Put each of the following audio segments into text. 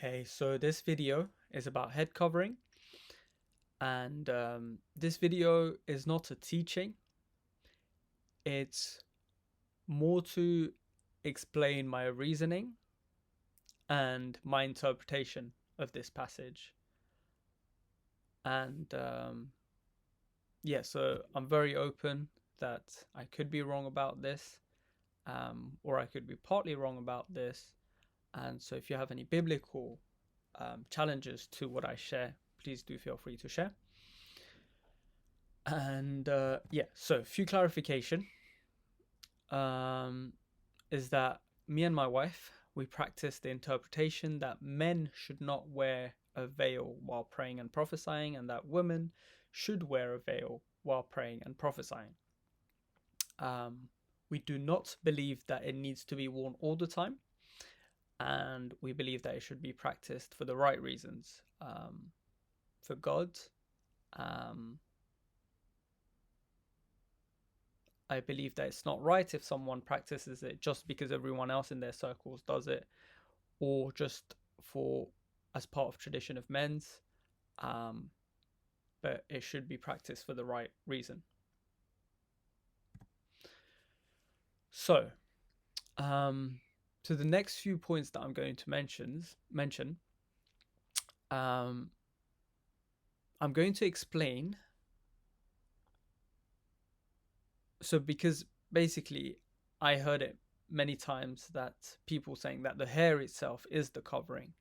Hey, so this video is about head covering, and this video is not a teaching, it's more to explain my reasoning and my interpretation of this passage. And yeah, so I'm very open that I could be wrong about this, or I could be partly wrong about this. And so if you have any biblical challenges to what I share, please do feel free to share. And yeah, so a few clarification um, is that me and my wife, we practice the interpretation that men should not wear a veil while praying and prophesying, and that women should wear a veil while praying and prophesying. Um, we do not believe that it needs to be worn all the time, and we believe that it should be practiced for the right reasons, for God. Um, I believe that it's not right if someone practices it just because everyone else in their circles does it, or just for as part of tradition of men's. Um, but it should be practiced for the right reason. So, um, to the next few points that I'm going to mention, um, I'm going to explain. So, because basically, I heard it many times that people saying that the hair itself is the covering,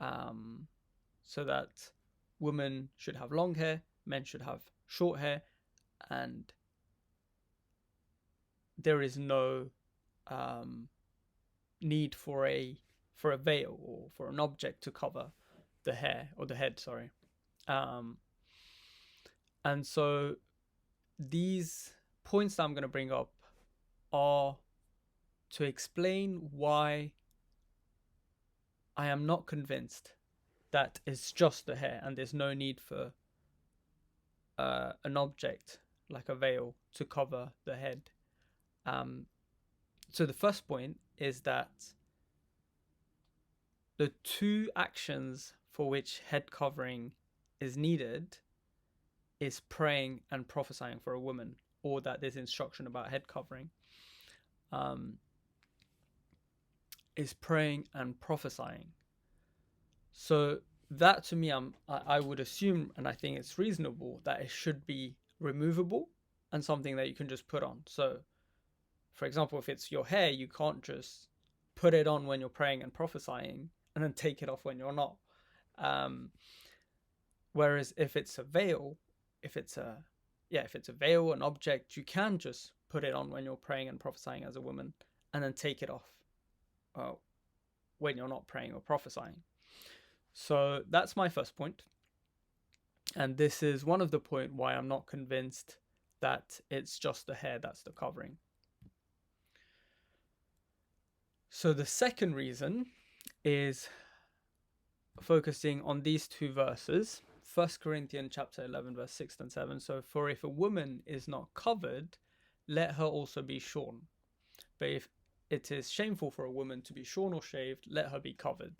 um, so that women should have long hair, men should have short hair, and there is no um, need for a veil or for an object to cover the hair or the head. Sorry, um, and so these points that I'm going to bring up are to explain why I am not convinced that it's just the hair and there's no need for an object like a veil to cover the head. Um, so the first point is that the two actions for which head covering is needed is praying and prophesying for a woman, or that there's instruction about head covering, um, is praying and prophesying. So that to me, I would assume, and I think it's reasonable that it should be removable and something that you can just put on. So, for example, if it's your hair, you can't just put it on when you're praying and prophesying and then take it off when you're not. Um, Whereas if it's a veil, if it's a if it's a veil, an object, you can just put it on when you're praying and prophesying as a woman, and then take it off uh, when you're not praying or prophesying. So that's my first point, and this is one of the point why I'm not convinced that it's just the hair that's the covering. So the second reason is focusing on these two verses. 1 Corinthians chapter 11 verse 6 and 7. So for if a woman is not covered, let her also be shorn. But if it is shameful for a woman to be shorn or shaved, let her be covered.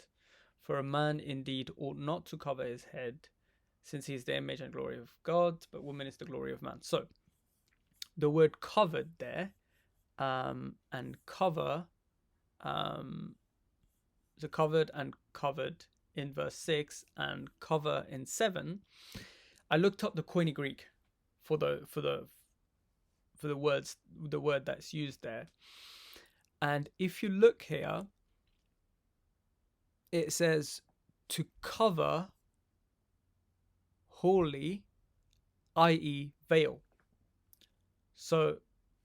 For a man indeed ought not to cover his head, since he is the image and glory of God, but woman is the glory of man. So the word covered there, and cover, the covered and covered in verse 6 and cover in 7. I looked up the Koine Greek for the words, the word that's used there. And if you look here, it says to cover wholly, i.e. veil. So,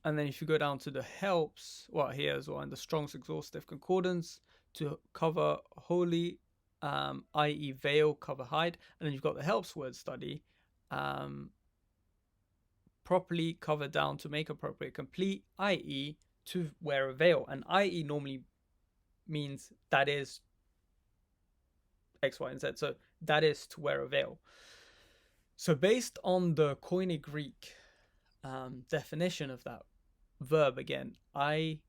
and then if you go down to the helps, well, here as well, in the Strong's Exhaustive Concordance, to cover wholly, i.e. veil, cover, hide. And then you've got the helps word study, properly cover down to make appropriate complete, i.e. to wear a veil. And i.e. normally means that is X, Y, and Z. So that is to wear a veil. So based on the Koine Greek definition of that verb, again, I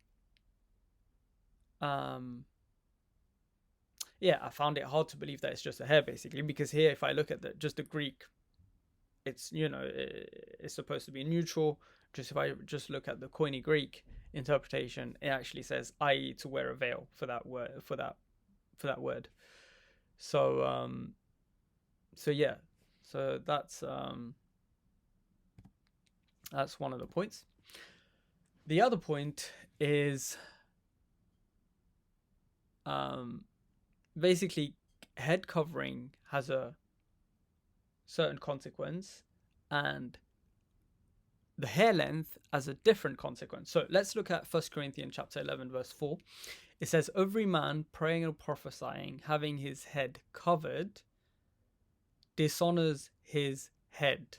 yeah, I found it hard to believe that it's just a hair, basically, because here, if I look at just the Greek, it's, it's supposed to be neutral. Just if I just look at the Koine Greek interpretation, it actually says, i.e., to wear a veil for that word, for that word. So yeah, so that's one of the points. The other point is basically head covering has a certain consequence, and the hair length as a different consequence. So let's look at 1 Corinthians chapter 11, verse 4. It says, every man praying or prophesying, having his head covered, dishonors his head.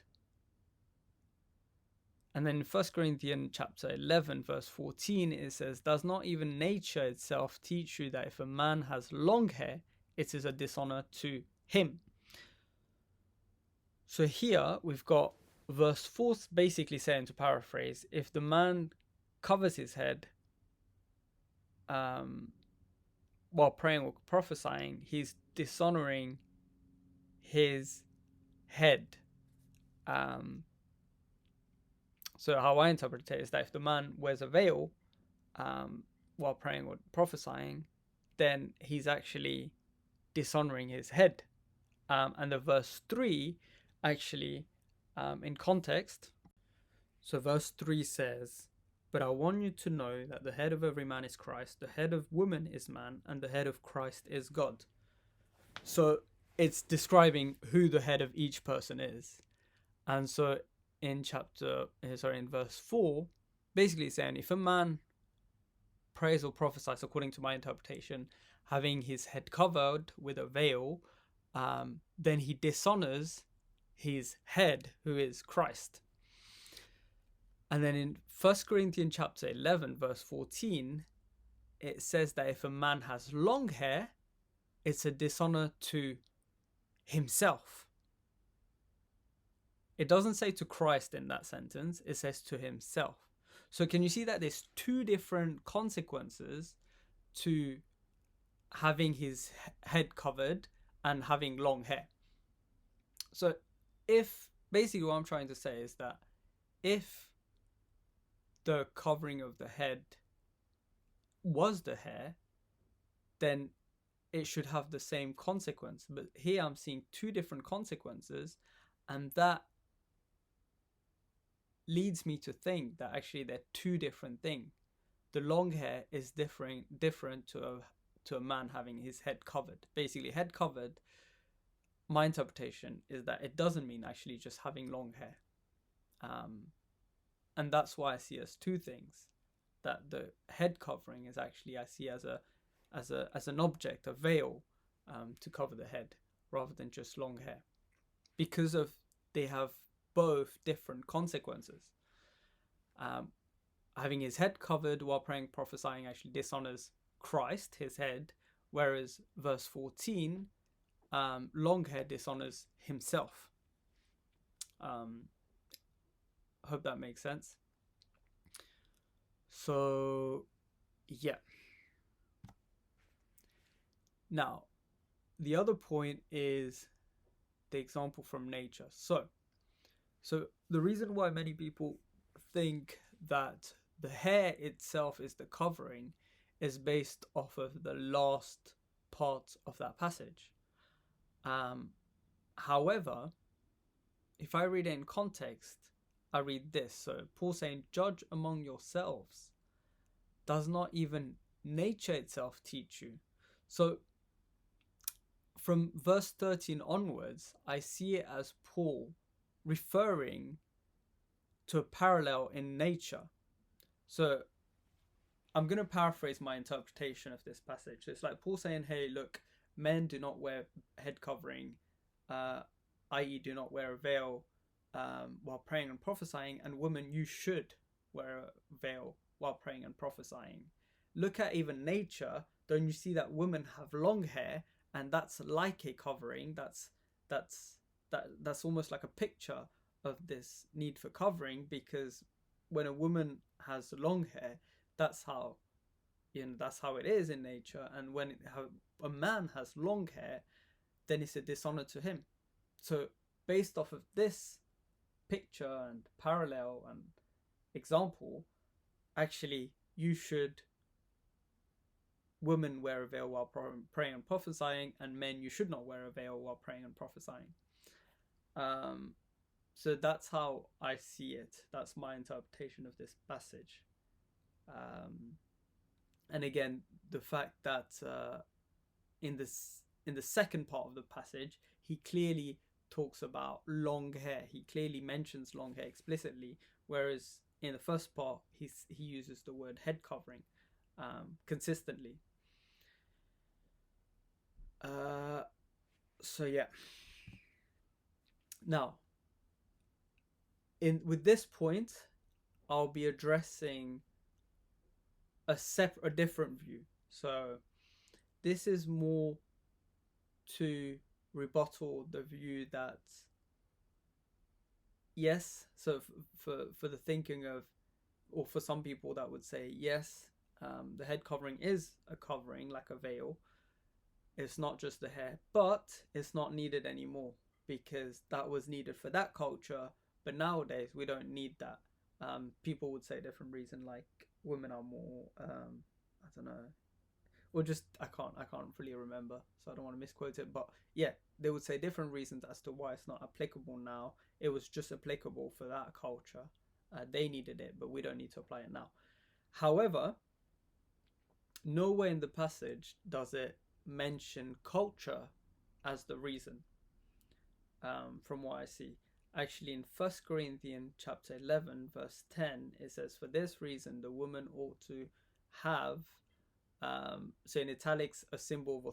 And then in 1 Corinthians chapter 11, verse 14, it says, does not even nature itself teach you that if a man has long hair, it is a dishonor to him? So here we've got verse 4 basically saying, to paraphrase, if the man covers his head while praying or prophesying, he's dishonoring his head. So how I interpret it is that if the man wears a veil while praying or prophesying, then he's actually dishonoring his head. And the verse 3 actually, in context, so verse 3 says, but I want you to know that the head of every man is Christ, the head of woman is man, and the head of Christ is God. So it's describing who the head of each person is. And so in verse 4, basically saying, if a man prays or prophesies, according to my interpretation, having his head covered with a veil, then he dishonors his head, who is Christ. And then in 1 Corinthians chapter 11, verse 14, it says that if a man has long hair, it's a dishonor to himself. It doesn't say to Christ in that sentence, it says to himself. So can you see that there's two different consequences to having his head covered and having long hair? So if basically what I'm trying to say is that if the covering of the head was the hair, then it should have the same consequence. But here I'm seeing two different consequences, and that leads me to think that actually they're two different things. The long hair is different to a man having his head covered. Basically, head covered, my interpretation is that it doesn't mean actually just having long hair. And that's why I see as two things. That the head covering is actually, I see as an object, a veil, to cover the head, rather than just long hair, because of they have both different consequences. Having his head covered while praying, prophesying actually dishonors Christ, his head, whereas verse 14, long hair dishonors himself. Hope that makes sense. So yeah. Now, the other point is the example from nature. So the reason why many people think that the hair itself is the covering is based off of the last part of that passage. However, if I read it in context, I read this. So Paul saying, judge among yourselves. Does not even nature itself teach you? So from verse 13 onwards, I see it as Paul referring to a parallel in nature. So I'm going to paraphrase my interpretation of this passage. It's like Paul saying, hey, look, men do not wear head covering, i.e. do not wear a veil while praying and prophesying, and women, you should wear a veil while praying and prophesying. Look at even nature. Don't you see that women have long hair, and that's like a covering? That's almost like a picture of this need for covering, because when a woman has long hair, that's how it is in nature. And when a man has long hair, then it's a dishonor to him. So based off of this picture and parallel and example, actually women wear a veil while praying and prophesying, and men, you should not wear a veil while praying and prophesying. So that's how I see it. That's my interpretation of this passage. And again, the fact that in the second part of the passage, he clearly talks about long hair. He clearly mentions long hair explicitly, whereas in the first part, he uses the word head covering consistently. So yeah. Now, with this point, I'll be addressing a different view. So this is more to rebuttal the view that yes, so for the thinking of, or for some people that would say yes, the head covering is a covering, like a veil. It's not just the hair, but it's not needed anymore because that was needed for that culture. But nowadays we don't need that. People would say a different reason, like women are more, I don't know, or just I can't really remember, so I don't want to misquote it. But yeah, they would say different reasons as to why it's not applicable now. It was just applicable for that culture. They needed it, but we don't need to apply it now. However, nowhere in the passage does it mention culture as the reason. From what I see, actually in 1 Corinthians chapter 11 verse 10, it says, for this reason the woman ought to have, so in italics, a symbol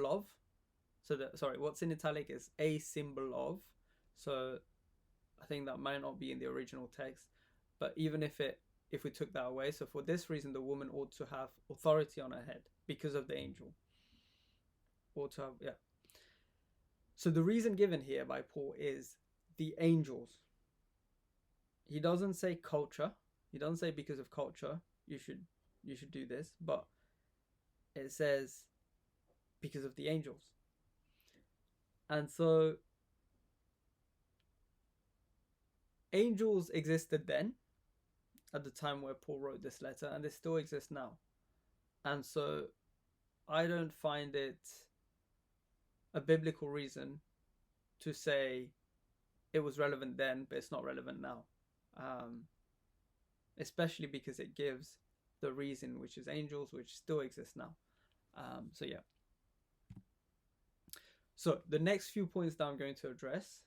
of, so that, sorry, what's in italic is a symbol of, so I think that might not be in the original text, but even if we took that away, so for this reason the woman ought to have authority on her head because of the angel. Ought to have, yeah. So the reason given here by Paul is the angels. He doesn't say culture. He doesn't say because of culture you should do this, but it says because of the angels. And so angels existed then, at the time where Paul wrote this letter, and they still exist now. And so I don't find it a biblical reason to say it was relevant then, but it's not relevant now. Especially because it gives the reason, which is angels, which still exists now. So yeah. So the next few points that I'm going to address,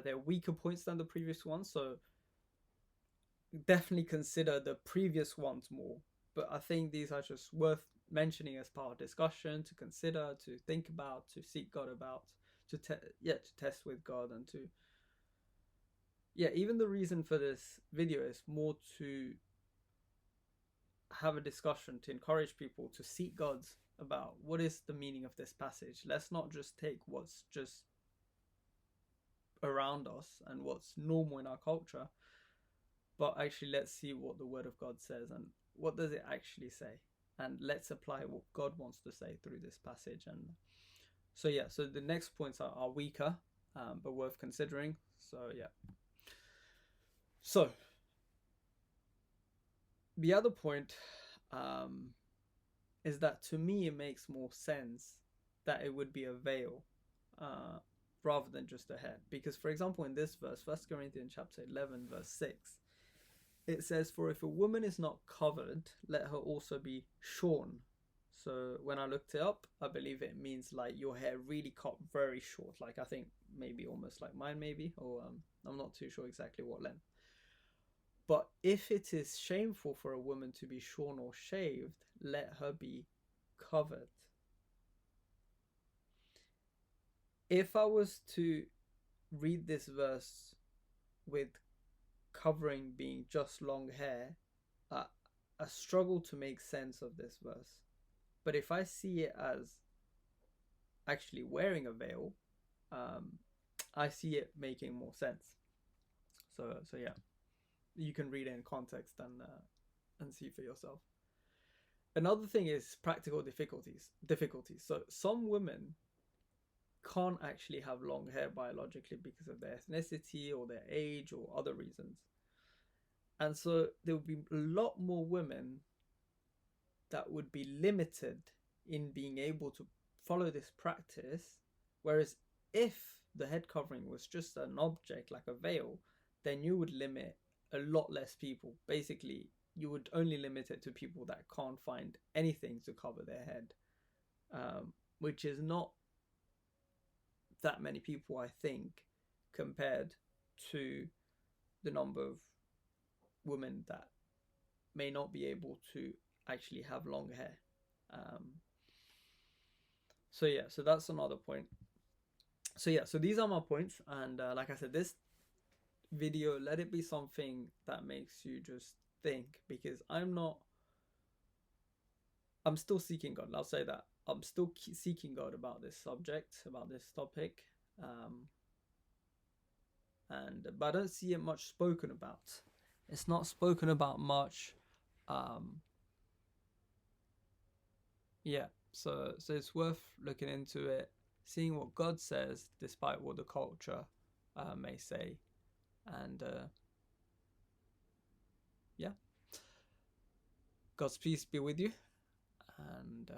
they're weaker points than the previous ones, so definitely consider the previous ones more. But I think these are just worth mentioning as part of discussion, to consider, to think about, to seek God about, to test with God, and to even the reason for this video is more to have a discussion, to encourage people to seek God about what is the meaning of this passage. Let's not just take what's just around us and what's normal in our culture, but actually let's see what the Word of God says and what does it actually say, and let's apply what God wants to say through this passage. And so yeah, so the next points are weaker, but worth considering. So yeah. So the other point is that to me it makes more sense that it would be a veil rather than just a head. Because for example, in this verse, 1 Corinthians chapter 11 verse 6, it says, for if a woman is not covered, let her also be shorn. So when I looked it up, I believe it means like your hair really cut very short, like I think maybe almost like mine, maybe, or I'm not too sure exactly what length. But if it is shameful for a woman to be shorn or shaved, let her be covered. If I was to read this verse with covering being just long hair, I struggle to make sense of this verse. But if I see it as actually wearing a veil, I see it making more sense. So yeah, you can read it in context and see for yourself. another thing is practical difficulties. So some women can't actually have long hair biologically because of their ethnicity or their age or other reasons. And so there would be a lot more women that would be limited in being able to follow this practice. Whereas if the head covering was just an object like a veil, then you would limit a lot less people. Basically, you would only limit it to people that can't find anything to cover their head, which is not that many people, I think, compared to the number of women that may not be able to actually have long hair. Um, so yeah, so that's another point. So yeah, so these are my points, and like I said, this video, let it be something that makes you just think, because I'm still seeking God. I'll say that I'm still seeking God about this subject, about this topic, and but I don't see it much spoken about. It's not spoken about much. Um, yeah, so it's worth looking into it, seeing what God says, despite what the culture may say, and yeah, God's peace be with you, and